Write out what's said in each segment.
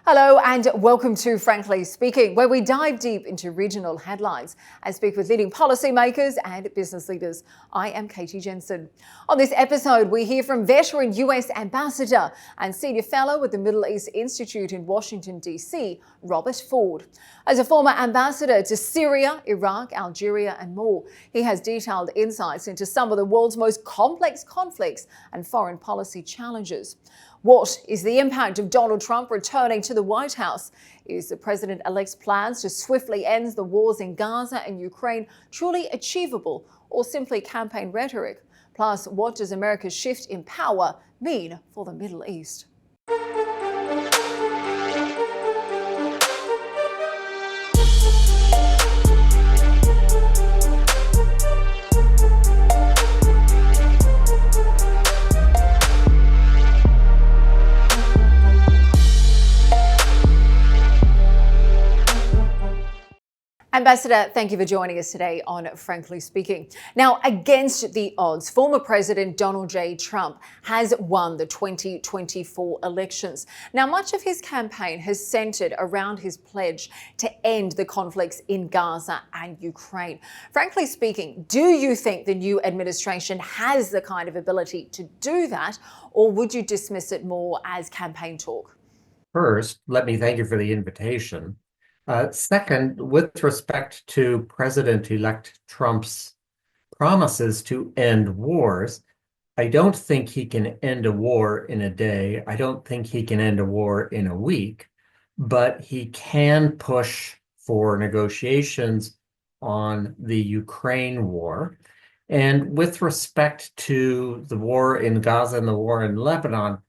Hello and welcome to Frankly Speaking, where we dive deep into regional headlines and speak with leading policymakers and business leaders. I am Katie Jensen. On this episode, we hear from veteran US Ambassador and Senior Fellow at the Middle East Institute in Washington, D.C., Robert Ford. As a former ambassador to Syria, Iraq, Algeria and more, he has detailed insights into some of the world's most complex conflicts and foreign policy challenges. What is the impact of Donald Trump returning to the White House? Is the president-elect's plans to swiftly end the wars in Gaza and Ukraine truly achievable or simply campaign rhetoric? Plus, what does America's shift in power mean for the Middle East? Ambassador, thank you for joining us today on Frankly Speaking. Now, against the odds, former President Donald J. Trump has won the 2024 elections. Now, much of his campaign has centered around his pledge to end the conflicts in Gaza and Ukraine. Frankly speaking, do you think the new administration has the kind of ability to do that, or would you dismiss it more as campaign talk? First, let me thank you for the invitation. Second, with respect to President-elect Trump's promises to end wars, I don't think he can end a war in a day. I don't think he can end a war in a week, but he can push for negotiations on the Ukraine war. And with respect to the war in Gaza and the war in Lebanon,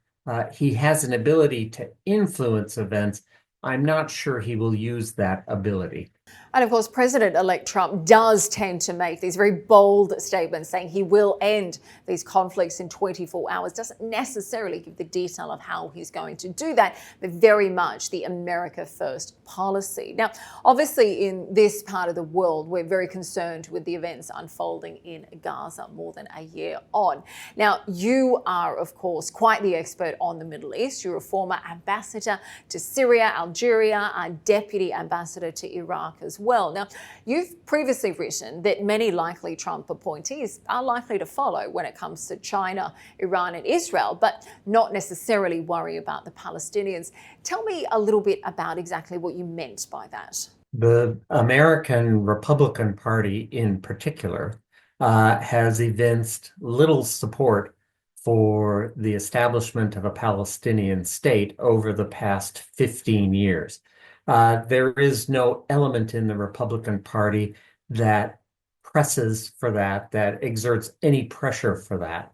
he has an ability to influence events. I'm not sure he will use that ability. And of course, President-elect Trump does tend to make these very bold statements saying he will end these conflicts in 24 hours. Doesn't necessarily give the detail of how he's going to do that, but very much the America First policy. Now, obviously, in this part of the world, we're very concerned with the events unfolding in Gaza more than a year on. Now, you are, of course, quite the expert on the Middle East. You're a former ambassador to Syria, Algeria, and deputy ambassador to Iraq as well. Now, you've previously written that many likely Trump appointees are likely to follow when it comes to China, Iran and Israel, but not necessarily worry about the Palestinians. Tell me a little bit about exactly what you meant by that. The American Republican Party in particular has evinced little support for the establishment of a Palestinian state over the past 15 years. There is no element in the Republican Party that presses for that, that exerts any pressure for that.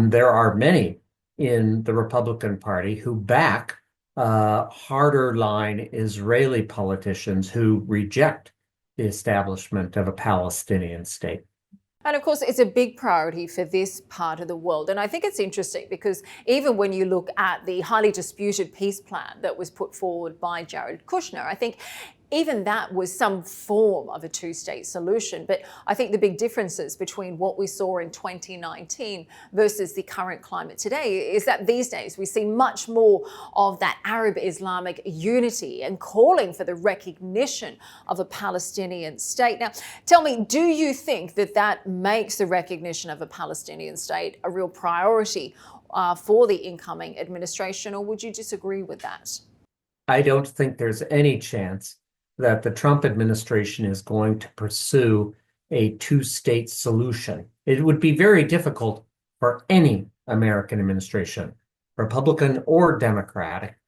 There are many in the Republican Party who back harder line Israeli politicians who reject the establishment of a Palestinian state. And of course, it's a big priority for this part of the world. And I think it's interesting because even when you look at the highly disputed peace plan that was put forward by Jared Kushner, I think even that was some form of a two-state solution. But I think the big differences between what we saw in 2019 versus the current climate today is that these days we see much more of that Arab-Islamic unity and calling for the recognition of a Palestinian state. Now, tell me, do you think that that makes the recognition of a Palestinian state a real priority for the incoming administration, or would you disagree with that? I don't think there's any chance that the Trump administration is going to pursue a two-state solution. It would be very difficult for any American administration, Republican or Democratic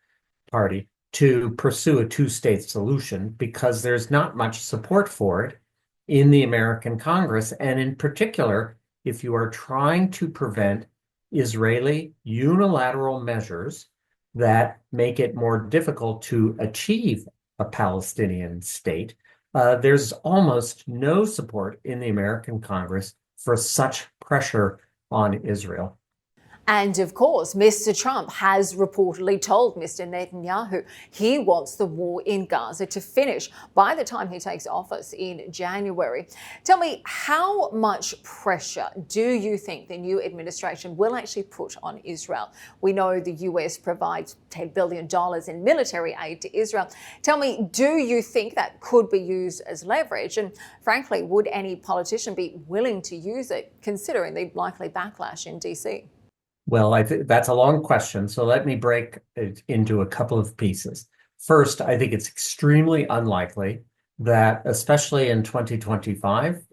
Party, to pursue a two-state solution because there's not much support for it in the American Congress. And in particular, if you are trying to prevent Israeli unilateral measures that make it more difficult to achieve a Palestinian state, there's almost no support in the American Congress for such pressure on Israel. And of course, Mr. Trump has reportedly told Mr. Netanyahu he wants the war in Gaza to finish by the time he takes office in January. Tell me, how much pressure do you think the new administration will actually put on Israel? We know the US provides $10 billion in military aid to Israel. Tell me, do you think that could be used as leverage? And frankly, would any politician be willing to use it, considering the likely backlash in DC? Well, I think that's a long question, so let me break it into a couple of pieces. First, I think it's extremely unlikely that, especially in 2025,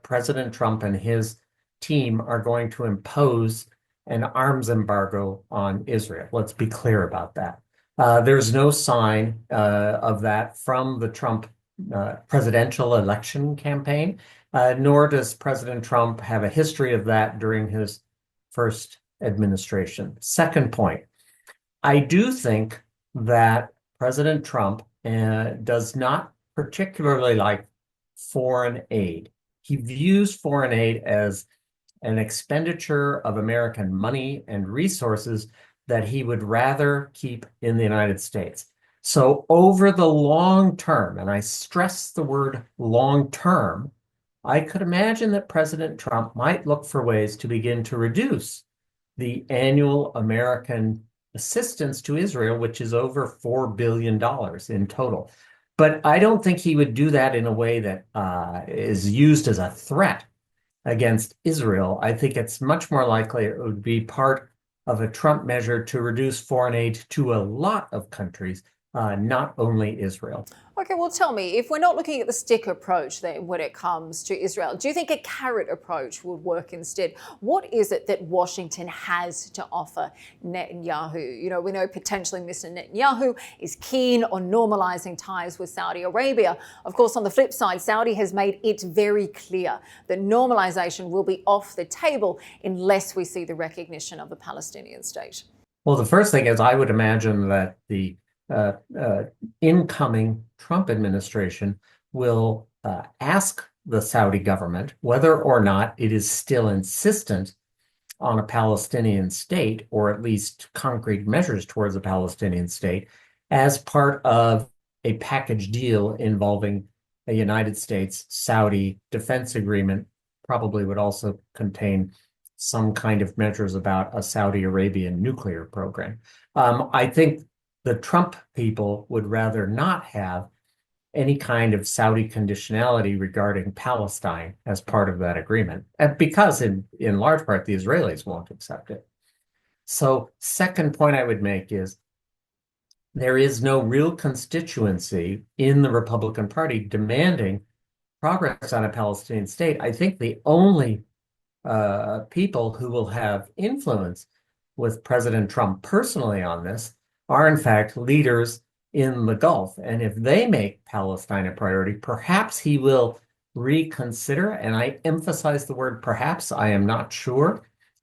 President Trump and his team are going to impose an arms embargo on Israel. Let's be clear about that. There's no sign of that from the Trump presidential election campaign, nor does President Trump have a history of that during his first administration. Second point, I do think that President Trump does not particularly like foreign aid. He views foreign aid as an expenditure of American money and resources that he would rather keep in the United States. So over the long term, and I stress the word long term, I could imagine that President Trump might look for ways to begin to reduce the annual American assistance to Israel, which is over $4 billion in total. But I don't think he would do that in a way that is used as a threat against Israel. I think it's much more likely it would be part of a Trump measure to reduce foreign aid to a lot of countries, not only Israel. Okay, well, tell me, if we're not looking at the stick approach then when it comes to Israel, do you think a carrot approach would work instead? What is it that Washington has to offer Netanyahu? You know, we know potentially Mr. Netanyahu is keen on normalizing ties with Saudi Arabia. Of course, on the flip side, Saudi has made it very clear that normalization will be off the table unless we see the recognition of a Palestinian state. Well, the first thing is I would imagine that the incoming Trump administration will ask the Saudi government whether or not it is still insistent on a Palestinian state, or at least concrete measures towards a Palestinian state, as part of a package deal involving a United States-Saudi defense agreement. Probably would also contain some kind of measures about a Saudi Arabian nuclear program. I think the Trump people would rather not have any kind of Saudi conditionality regarding Palestine as part of that agreement, because in large part, the Israelis won't accept it. So second point I would make is there is no real constituency in the Republican Party demanding progress on a Palestinian state. I think the only people who will have influence with President Trump personally on this are in fact leaders in the Gulf. And if they make Palestine a priority, perhaps he will reconsider. And I emphasize the word perhaps, I am not sure,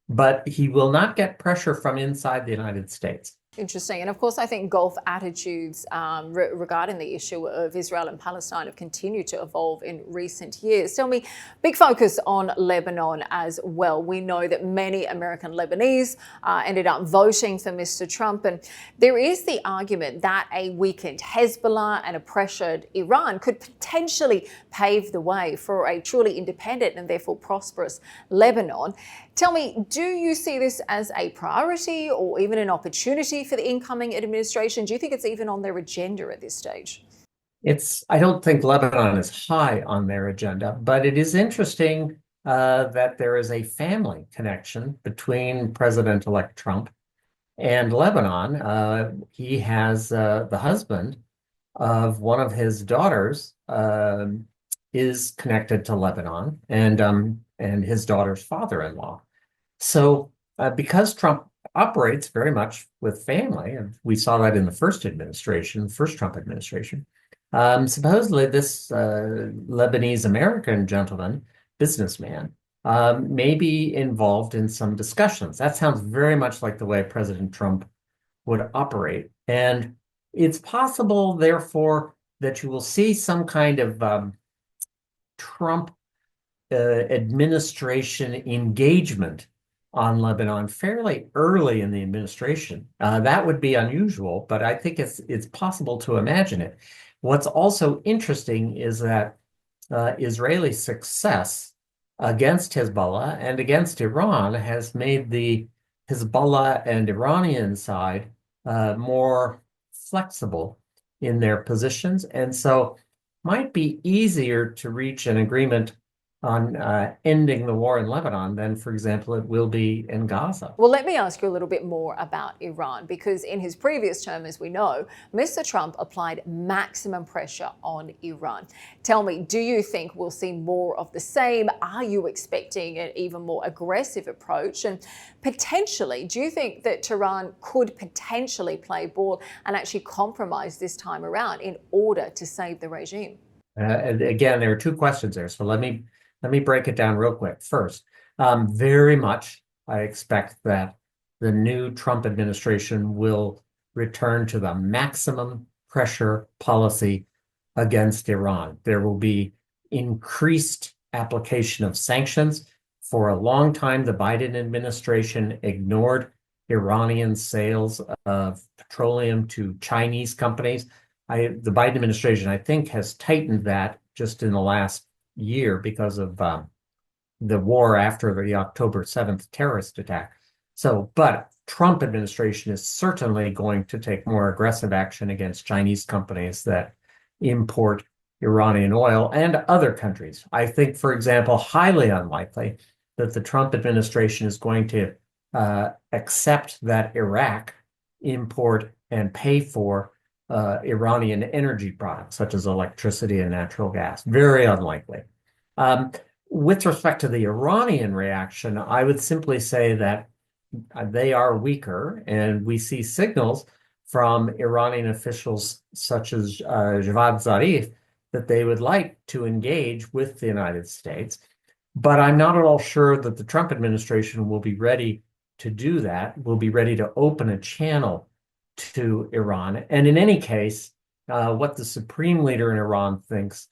but he will not get pressure from inside the United States. Interesting. And of course, I think Gulf attitudes regarding the issue of Israel and Palestine have continued to evolve in recent years. Tell me, big focus on Lebanon as well. We know that many American Lebanese ended up voting for Mr. Trump. And there is the argument that a weakened Hezbollah and a pressured Iran could potentially pave the way for a truly independent and therefore prosperous Lebanon. Tell me, do you see this as a priority or even an opportunity for the incoming administration? Do you think it's even on their agenda at this stage? I don't think Lebanon is high on their agenda, but it is interesting that there is a family connection between President-elect Trump and Lebanon. He has the husband of one of his daughters is connected to Lebanon, and his daughter's father-in-law. So because Trump operates very much with family, and we saw that in the first Trump administration, supposedly this Lebanese-American gentleman, businessman, may be involved in some discussions. That sounds very much like the way President Trump would operate. And it's possible, therefore, that you will see some kind of Trump administration engagement on Lebanon fairly early in the administration. That would be unusual, but I think it's possible to imagine it. What's also interesting is that Israeli success against Hezbollah and against Iran has made the Hezbollah and Iranian side more flexible in their positions, and so might be easier to reach an agreement on ending the war in Lebanon than, for example, it will be in Gaza. Well, let me ask you a little bit more about Iran, because in his previous term, as we know, Mr. Trump applied maximum pressure on Iran. Tell me, do you think we'll see more of the same? Are you expecting an even more aggressive approach? And potentially, do you think that Tehran could potentially play ball and actually compromise this time around in order to save the regime? And again, there are two questions there, so let me break it down real quick. First, very much I expect that the new Trump administration will return to the maximum pressure policy against Iran. There will be increased application of sanctions. For a long time, the Biden administration ignored Iranian sales of petroleum to Chinese companies. The Biden administration, I think, has tightened that just in the last year because of the war after the October 7th terrorist attack. But Trump administration is certainly going to take more aggressive action against Chinese companies that import Iranian oil and other countries. I think, for example, highly unlikely that the Trump administration is going to accept that Iraq import and pay for Iranian energy products, such as electricity and natural gas. Very unlikely. With respect to the Iranian reaction, I would simply say that they are weaker, and we see signals from Iranian officials such as Javad Zarif that they would like to engage with the United States. But I'm not at all sure that the Trump administration will be ready to do that, will be ready to open a channel to Iran. And in any case, what the supreme leader in Iran thinks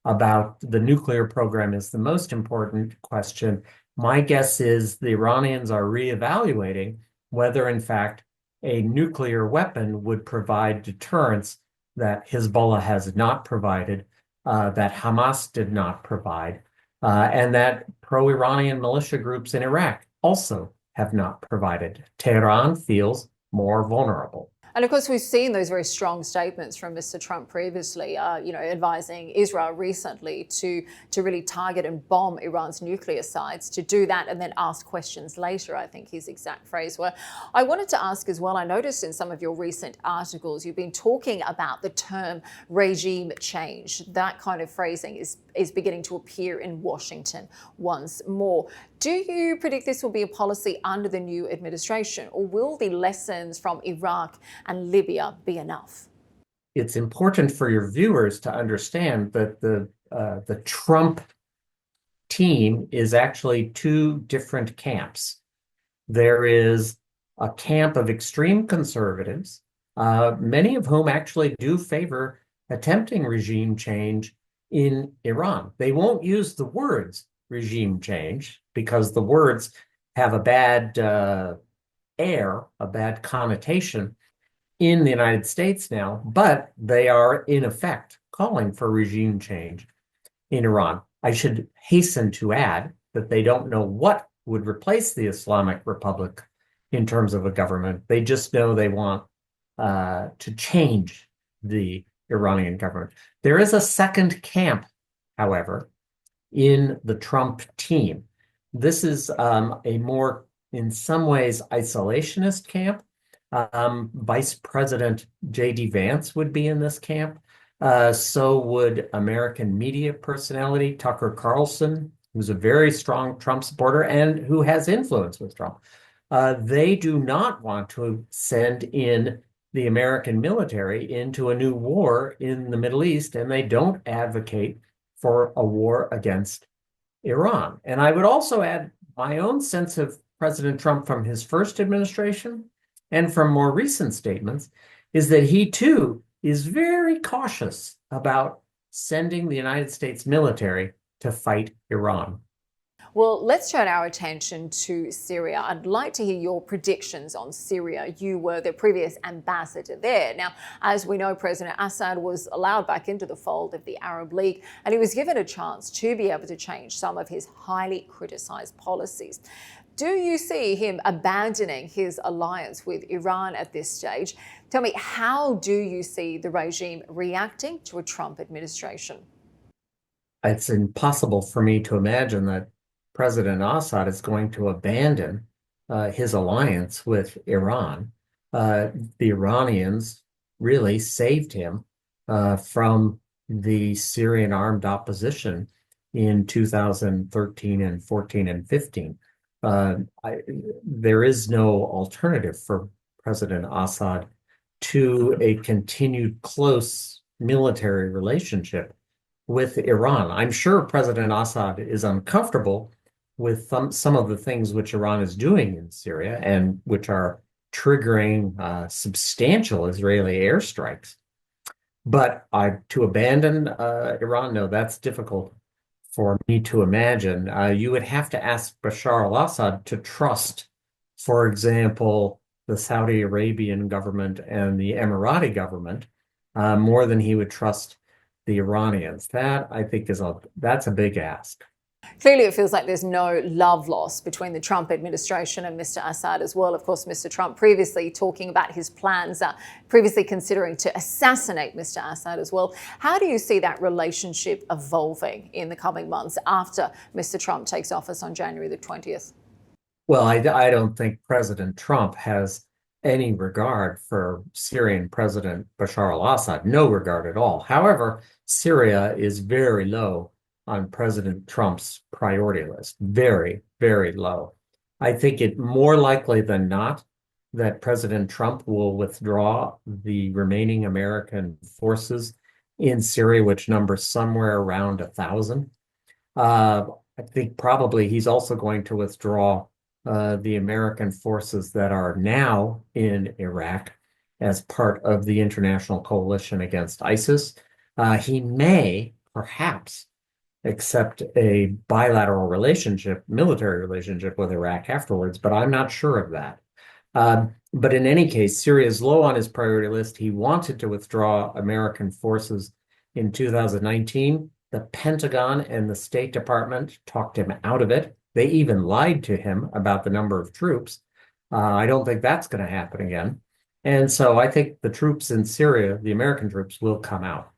about the nuclear program is the most important question. My guess is the Iranians are reevaluating whether, in fact, a nuclear weapon would provide deterrence that Hezbollah has not provided, that Hamas did not provide, and that pro-Iranian militia groups in Iraq also have not provided. Tehran feels more vulnerable. And of course, we've seen those very strong statements from Mr. Trump previously, advising Israel recently to really target and bomb Iran's nuclear sites, to do that and then ask questions later, I think his exact phrase were. I wanted to ask as well, I noticed in some of your recent articles, you've been talking about the term regime change. That kind of phrasing is beginning to appear in Washington once more. Do you predict this will be a policy under the new administration, or will the lessons from Iraq and Libya be enough? It's important for your viewers to understand that the Trump team is actually two different camps. There is a camp of extreme conservatives, many of whom actually do favor attempting regime change in Iran. They won't use the words regime change because the words have a bad air, a bad connotation in the United States now, but they are in effect calling for regime change in Iran. I should hasten to add that they don't know what would replace the Islamic Republic in terms of a government. They just know they want to change the Iranian government. There is a second camp, however, in the Trump team. This is a more, in some ways, isolationist camp. Vice President J.D. Vance would be in this camp. So would American media personality Tucker Carlson, who's a very strong Trump supporter and who has influence with Trump. They do not want to send in the American military into a new war in the Middle East, and they don't advocate for a war against Iran. And I would also add my own sense of President Trump from his first administration and from more recent statements is that he too is very cautious about sending the United States military to fight Iran. Well, let's turn our attention to Syria. I'd like to hear your predictions on Syria. You were the previous ambassador there. Now, as we know, President Assad was allowed back into the fold of the Arab League, and he was given a chance to be able to change some of his highly criticised policies. Do you see him abandoning his alliance with Iran at this stage? Tell me, how do you see the regime reacting to a Trump administration? It's impossible for me to imagine that President Assad is going to abandon his alliance with Iran. The Iranians really saved him from the Syrian armed opposition in 2013 and 14 and 15. There is no alternative for President Assad to a continued close military relationship with Iran. I'm sure President Assad is uncomfortable with some of the things which Iran is doing in Syria and which are triggering substantial Israeli airstrikes. But to abandon Iran, no, that's difficult for me to imagine. You would have to ask Bashar al-Assad to trust, for example, the Saudi Arabian government and the Emirati government more than he would trust the Iranians. That, I think, that's a big ask. Clearly, it feels like there's no love lost between the Trump administration and Mr. Assad as well. Of course, Mr. Trump previously talking about his plans, previously considering to assassinate Mr. Assad as well. How do you see that relationship evolving in the coming months after Mr. Trump takes office on January the 20th? Well, I don't think President Trump has any regard for Syrian President Bashar al-Assad, no regard at all. However, Syria is very low on President Trump's priority list, very, very low. I think it more likely than not that President Trump will withdraw the remaining American forces in Syria, which number somewhere around 1,000. I think probably he's also going to withdraw the American forces that are now in Iraq as part of the international coalition against ISIS. He may perhaps accept a bilateral relationship, military relationship with Iraq afterwards, but I'm not sure of that. But in any case, Syria is low on his priority list. He wanted to withdraw American forces in 2019. The Pentagon and the State Department talked him out of it. They even lied to him about the number of troops. I don't think that's going to happen again. And so I think the troops in Syria, the American troops, will come out.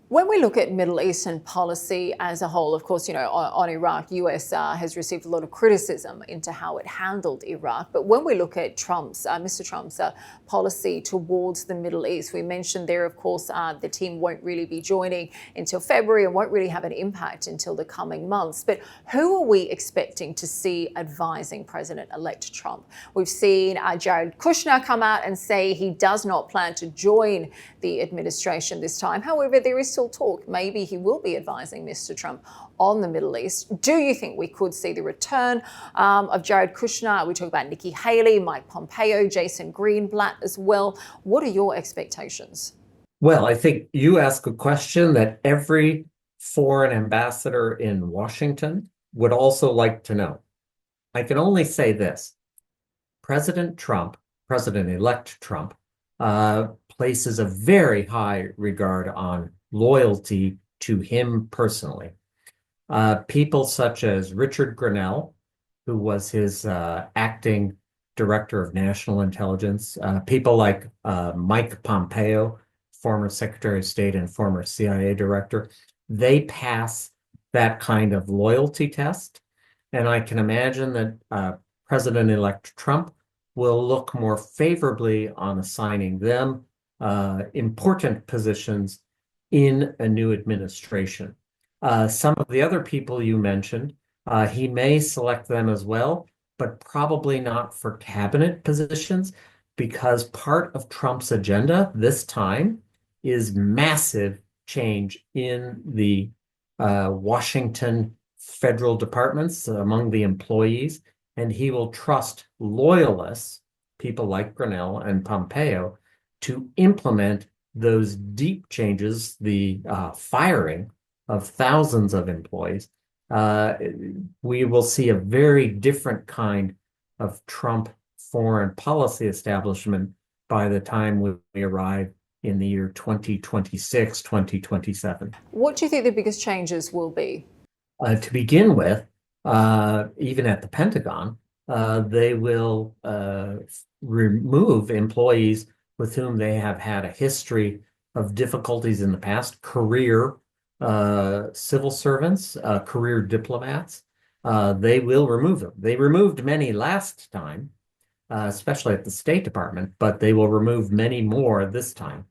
When we look at Middle Eastern policy as a whole, of course, on Iraq, US has received a lot of criticism into how it handled Iraq. But when we look at Mr. Trump's policy towards the Middle East, we mentioned there, of course, the team won't really be joining until February and won't really have an impact until the coming months. But who are we expecting to see advising President-elect Trump? We've seen Jared Kushner come out and say he does not plan to join the administration this time. However, there is still talk. Maybe he will be advising Mr. Trump on the Middle East. Do you think we could see the return of Jared Kushner? We talk about Nikki Haley, Mike Pompeo, Jason Greenblatt as well. What are your expectations? Well, I think you ask a question that every foreign ambassador in Washington would also like to know. I can only say this. President Trump, President-elect Trump, places a very high regard on loyalty to him personally. People such as Richard Grenell, who was his acting director of national intelligence, people like Mike Pompeo, former Secretary of State and former CIA director, they pass that kind of loyalty test. And I can imagine that President-elect Trump will look more favorably on assigning them important positions in a new administration. Some of the other people you mentioned, he may select them as well, but probably not for cabinet positions, because part of Trump's agenda this time is massive change in the Washington federal departments among the employees, and he will trust loyalists, people like Grenell and Pompeo, to implement those deep changes, the firing of thousands of employees, uh, we will see a very different kind of Trump foreign policy establishment by the time we arrive in the year 2026, 2027. What do you think the biggest changes will be? To begin with, even at the Pentagon, they will remove employees with whom they have had a history of difficulties in the past, career civil servants, career diplomats. They will remove them. They removed many last time, especially at the State Department, but they will remove many more this time.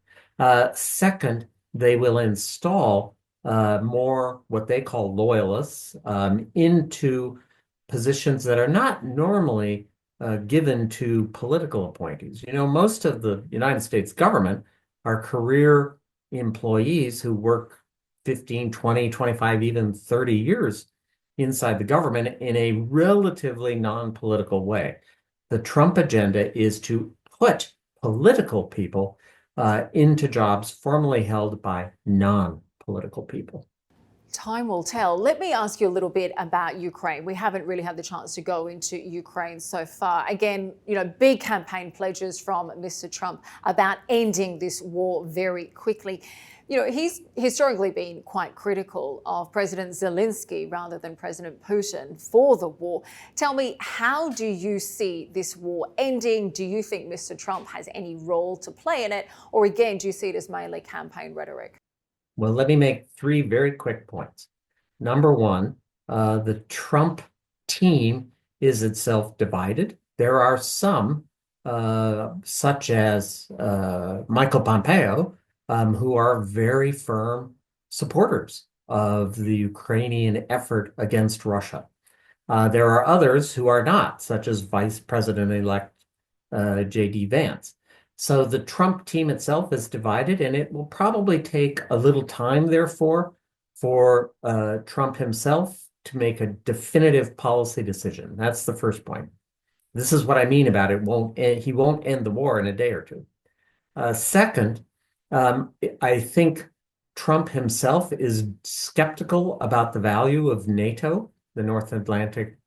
Second, they will install more what they call loyalists into positions that are not normally given to political appointees. You know, most of the United States government are career employees who work 15, 20, 25, even 30 years inside the government in a relatively non-political way. The Trump agenda is to put political people into jobs formerly held by non-political people. Time will tell. Let me ask you a little bit about Ukraine. We haven't really had the chance to go into Ukraine so far. Again, big campaign pledges from Mr. Trump about ending this war very quickly. He's historically been quite critical of President Zelensky rather than President Putin for the war. Tell me, how do you see this war ending? Do you think Mr. Trump has any role to play in it? Or again, do you see it as mainly campaign rhetoric? Well, let me make three very quick points. Number one, the Trump team is itself divided. There are some, such as Michael Pompeo, who are very firm supporters of the Ukrainian effort against Russia. There are others who are not, such as Vice President-elect J.D. Vance. So the Trump team itself is divided, and it will probably take a little time, therefore, for Trump himself to make a definitive policy decision. That's the first point. This is what I mean about he won't end the war in a day or two. Second, I think Trump himself is skeptical about the value of NATO, the North Atlantic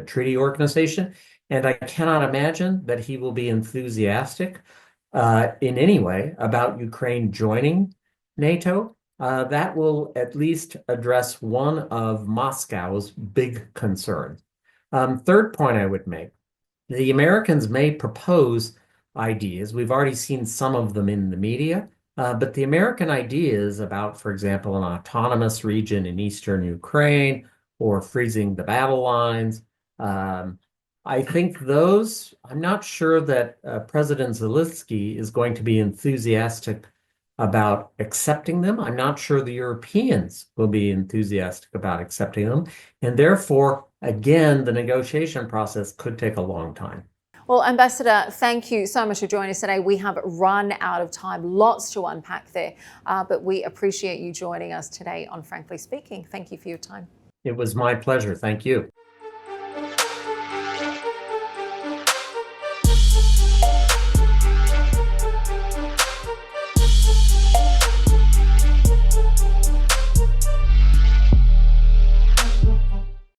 Treaty Organization, and I cannot imagine that he will be enthusiastic in any way about Ukraine joining NATO. That will at least address one of Moscow's big concerns. Third point I would make, the Americans may propose ideas. We've already seen some of them in the media, but the American ideas about, for example, an autonomous region in eastern Ukraine or freezing the battle lines, I think those, I'm not sure that President Zelensky is going to be enthusiastic about accepting them. I'm not sure the Europeans will be enthusiastic about accepting them. And therefore, again, the negotiation process could take a long time. Well, Ambassador, thank you so much for joining us today. We have run out of time, lots to unpack there, but we appreciate you joining us today on Frankly Speaking. Thank you for your time. It was my pleasure. Thank you.